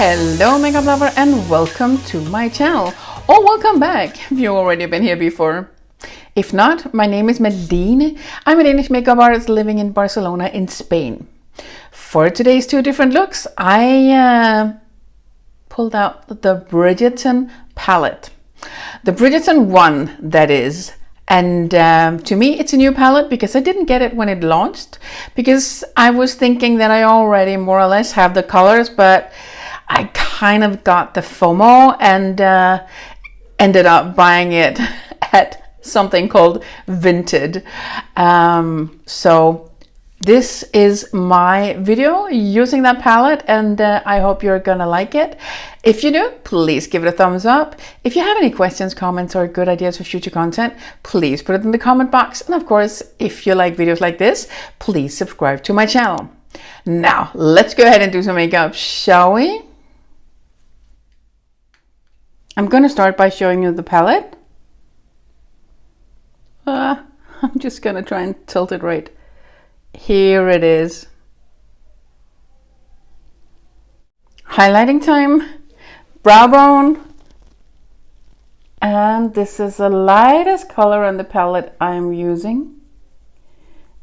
Hello makeup lover and welcome to my channel, or welcome back if you've already been here before. If not, my name is Malene. I'm a Danish makeup artist living in Barcelona in Spain. For today's two different looks, I pulled out the Bridgerton palette. The Bridgerton 1, that is. And to me, it's a new palette because I didn't get it when it launched, because I was thinking that I already more or less have the colors, but I kind of got the FOMO and ended up buying it at something called Vinted. So this is my video using that palette, and I hope you're gonna like it. If you do, please give it a thumbs up. If you have any questions, comments, or good ideas for future content, please put it in the comment box. And of course, if you like videos like this, please subscribe to my channel. Now, let's go ahead and do some makeup, shall we? I'm gonna start by showing you the palette. I'm just gonna try and tilt it right. Here it is. Highlighting time, brow bone, and this is the lightest color on the palette I'm using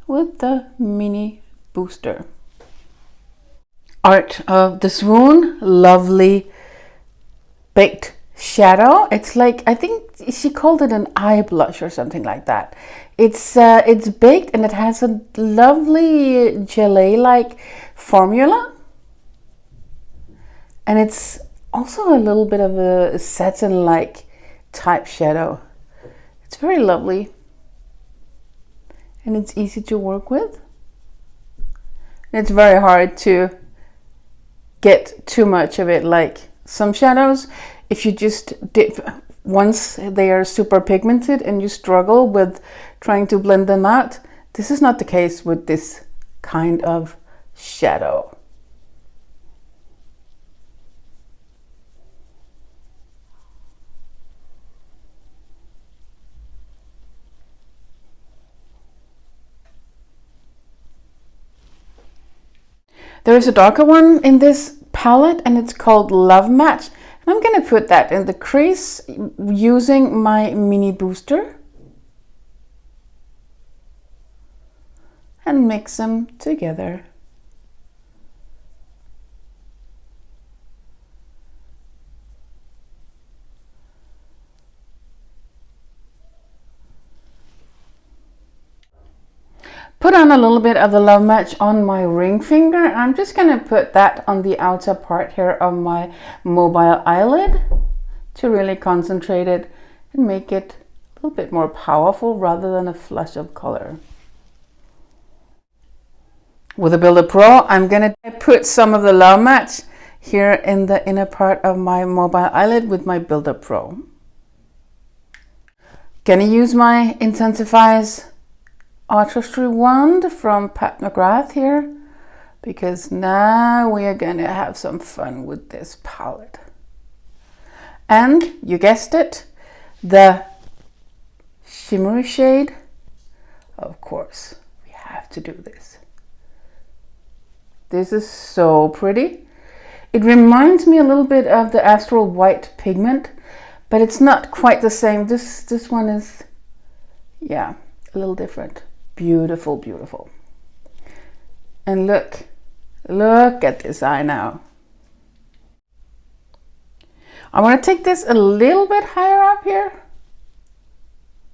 with the mini booster. Art of the Swoon, lovely baked shadow. It's like, I think she called it an eye blush or something like that. It's baked and it has a lovely gelée-like formula, and it's also a little bit of a satin-like type shadow. It's very lovely and it's easy to work with. It's very hard to get too much of it. Like some shadows, if you just dip once they are super pigmented and you struggle with trying to blend them out, this is not the case with this kind of shadow. There is a darker one in this palette and it's called Love Match. I'm going to put that in the crease using my mini booster and mix them together. Put on a little bit of the Love Match on my ring finger. I'm just going to put that on the outer part here of my mobile eyelid to really concentrate it and make it a little bit more powerful rather than a flush of color. With the Builder Pro, I'm going to put some of the Love Match here in the inner part of my mobile eyelid with my Builder Pro. Gonna use my Intensifies Artistry wand from Pat McGrath here, because now we are going to have some fun with this palette. And you guessed it, the shimmery shade. Of course, we have to do this. This is so pretty. It reminds me a little bit of the Astral White pigment, but it's not quite the same. This one is, yeah, a little different. Beautiful, beautiful. And look at this eye now. I want to take this a little bit higher up here,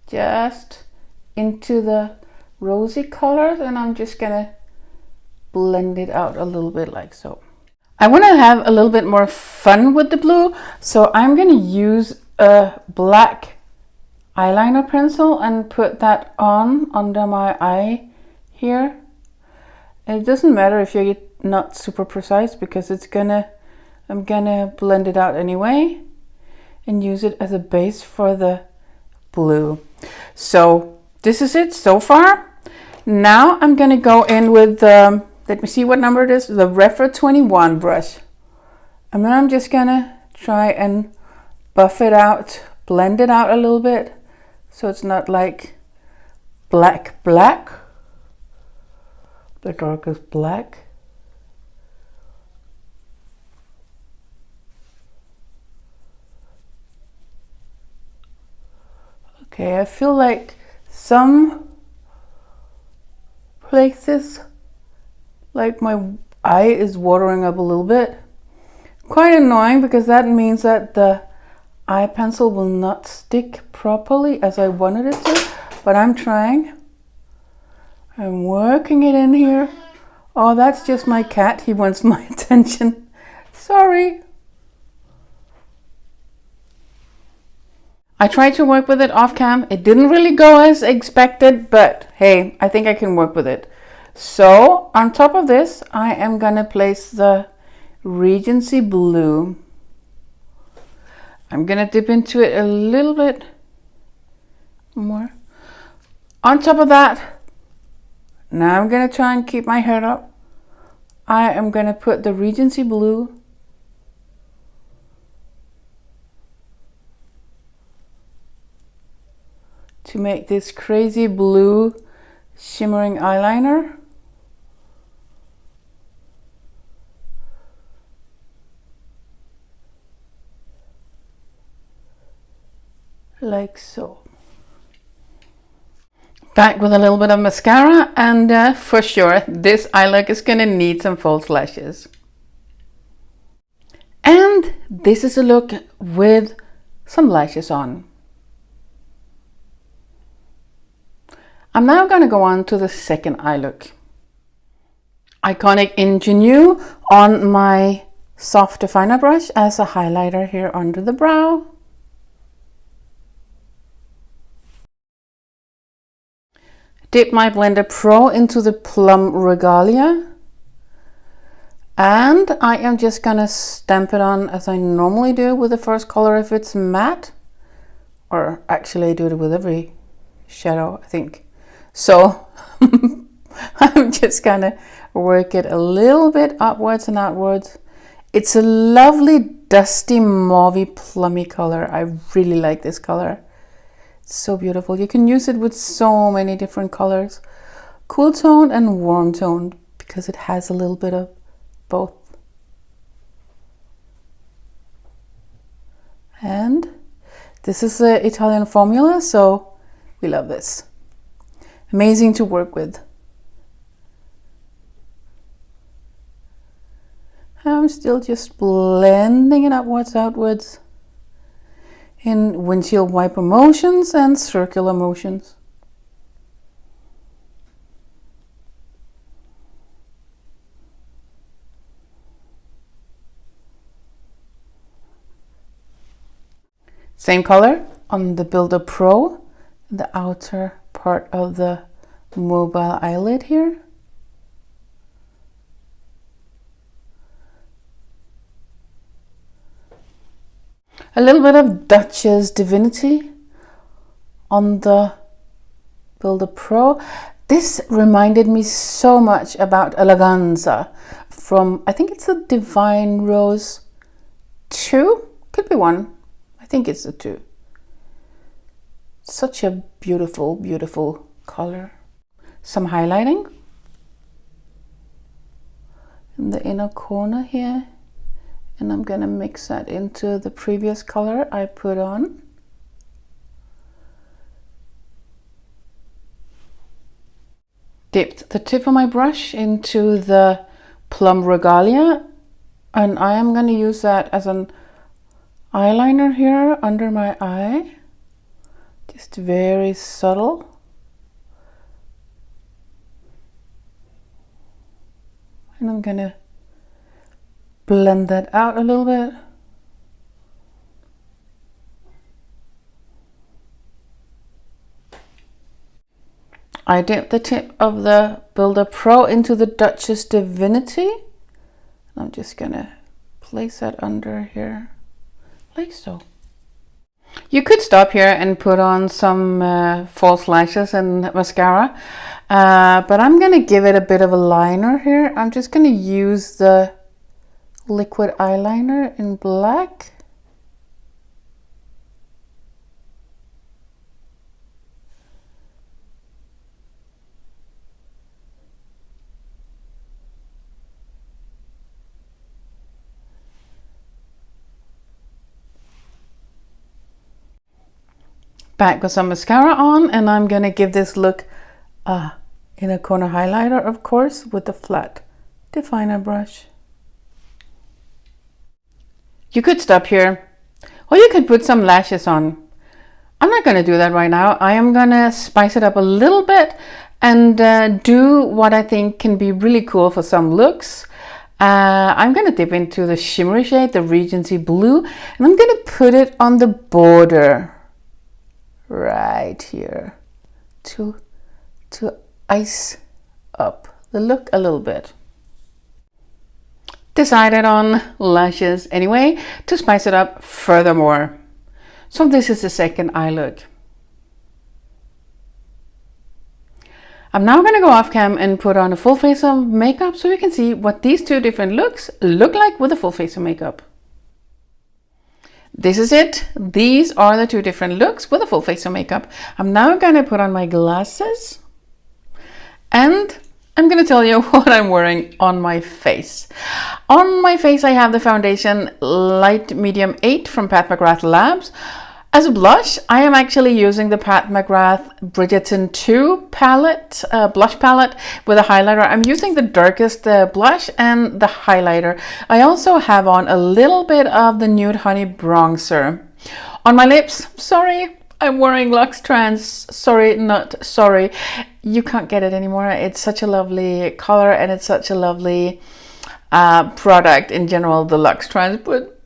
just into the rosy colors, and I'm just gonna blend it out a little bit like so. I want to have a little bit more fun with the blue, so I'm gonna use a black eyeliner pencil and put that on under my eye here. And it doesn't matter if you're not super precise, because I'm gonna blend it out anyway and use it as a base for the blue. So this is it so far. Now I'm gonna go in with let me see what number it is, the Refer 21 brush, and then I'm just gonna try and buff it out, blend it out a little bit, so it's not like black, the darkest black. Okay, I feel like some places, like my eye is watering up a little bit. Quite annoying because that means that the eye pencil will not stick properly as I wanted it to, but I'm trying. I'm working it in here. Oh, that's just my cat. He wants my attention. Sorry. I tried to work with it off cam. It didn't really go as expected, but hey, I think I can work with it. So on top of this, I am gonna place the Regency Blue. I'm gonna dip into it a little bit more. On top of that, now I'm gonna try and keep my head up. I am gonna put the Regency Blue to make this crazy blue shimmering eyeliner. Like so. Back with a little bit of mascara, and for sure this eye look is gonna need some false lashes. And this is a look with some lashes on. I'm now gonna go on to the second eye look. Iconic Ingenue on my soft definer brush as a highlighter here under the brow. Dip my Blender Pro into the Plum Regalia. And I am just gonna stamp it on as I normally do with the first color if it's matte. Or actually I do it with every shadow, I think. So I'm just gonna work it a little bit upwards and outwards. It's a lovely dusty mauvey plummy color. I really like this color. It's so beautiful. You can use it with so many different colors. Cool tone and warm tone because it has a little bit of both. And this is the Italian formula, so we love this. Amazing to work with. I'm still just blending it upwards, outwards in windshield wiper motions and circular motions. Same color on the Builder Pro, the outer part of the mobile eyelid here. A little bit of Duchess Divinity on the Builder Pro. This reminded me so much about Eleganza from, I think it's the Divine Rose 2, could be 1. I think it's the 2. Such a beautiful, beautiful color. Some highlighting in the inner corner here. And I'm gonna mix that into the previous color I put on. Dipped the tip of my brush into the Plum Regalia, and I am gonna use that as an eyeliner here under my eye. Just very subtle. And I'm gonna blend that out a little bit. I dipped the tip of the Builder Pro into the Duchess Divinity. I'm just gonna place that under here, like so. You could stop here and put on some false lashes and mascara, but I'm gonna give it a bit of a liner here. I'm just gonna use the liquid eyeliner in black. back with some mascara on, and I'm gonna give this look inner corner highlighter, of course, with the flat definer brush. You could stop here, or you could put some lashes on. I'm not gonna do that right now. I am gonna spice it up a little bit and do what I think can be really cool for some looks. I'm gonna dip into the shimmery shade, the Regency Blue, and I'm gonna put it on the border right here to ice up the look a little bit. Decided on lashes anyway to spice it up furthermore. So this is the second eye look. I'm now going to go off cam and put on a full face of makeup so you can see what these two different looks look like with a full face of makeup. This is it. These are the two different looks with a full face of makeup. I'm now going to put on my glasses and I'm going to tell you what I'm wearing on my face. On my face I have the foundation Light Medium 8 from Pat McGrath Labs. As a blush, I am actually using the Pat McGrath Bridgerton 2 palette, blush palette with a highlighter. I'm using the darkest blush and the highlighter. I also have on a little bit of the Nude Honey bronzer. On my lips, sorry, I'm wearing Luxe Trans. Sorry, not sorry. You can't get it anymore. It's such a lovely color and it's such a lovely product in general, the Luxe Trans, but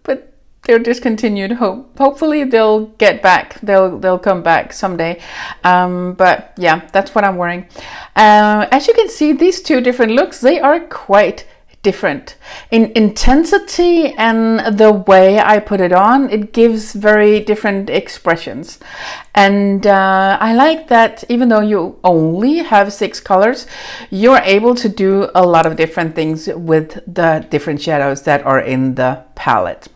they're discontinued. Hopefully they'll get back. They'll come back someday. But yeah, that's what I'm wearing. As you can see, these two different looks, they are quite different in intensity, and the way I put it on, it gives very different expressions. And I like that even though you only have 6 colors, you're able to do a lot of different things with the different shadows that are in the palette.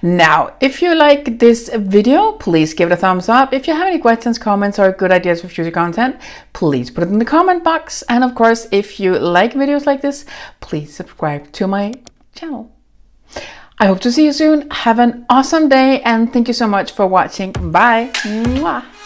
Now, if you like this video, please give it a thumbs up. If you have any questions, comments, or good ideas for future content, please put it in the comment box. And of course, if you like videos like this, please subscribe to my channel. I hope to see you soon. Have an awesome day, and thank you so much for watching. Bye. Mwah.